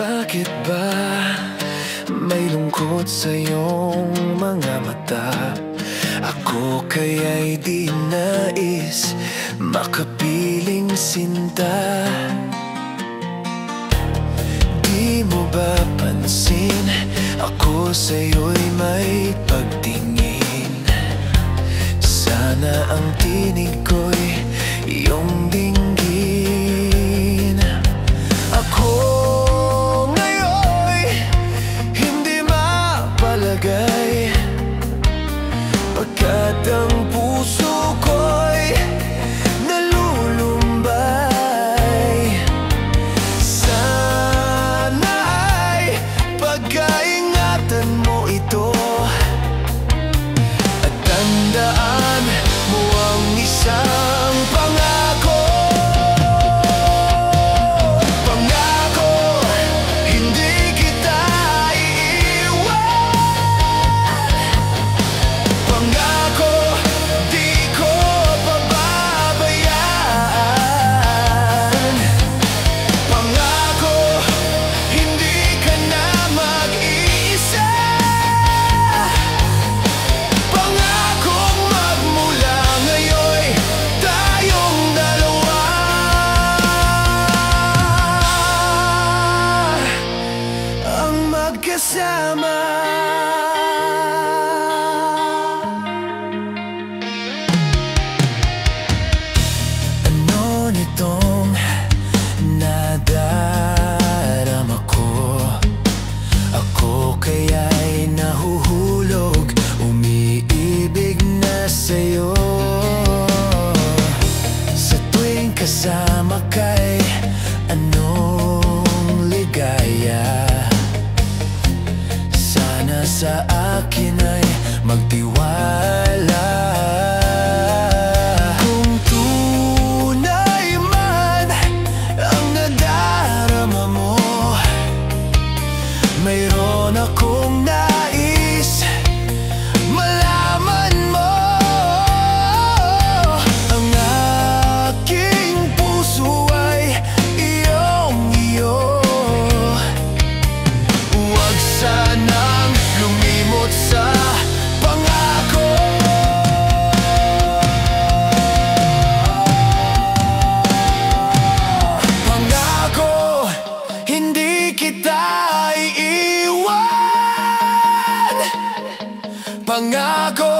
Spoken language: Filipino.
Bakit ba may lungkot sa iyong mga mata? Ako kaya'y di nais makapiling sinta. Di mo ba pansin, ako sa'yo'y may pagtingin. Sana ang tinig ko'y iyong dinggin. Ako ngayon'y hindi mapalagay, pagkat ang puso ko'y nalulumbay. Sana ay pagkaingatan mo ito, at tandaan mo ang isang pangako. Pangako, hindi kita iiwan. Pangako, di ko pababayaan. Pangako, hindi ka na mag-iisa. Pangakong magmula ngayon'y tayong dalawa ang magkasama. Ano nitong nadarama ko? Ako kaya'y nahuhulog, umiibig na sa'yo. Sa tuwing kasama ka'y anong ligaya. Sana sa akin ay magtiwala. Kung tunay man ang nadarama mo, mayroon akong nais malaman mo. Ang aking puso ay iyong-iyo. Huwag sanang lumimot sa pangako. Pangako, hindi kita iiwan. Pangako,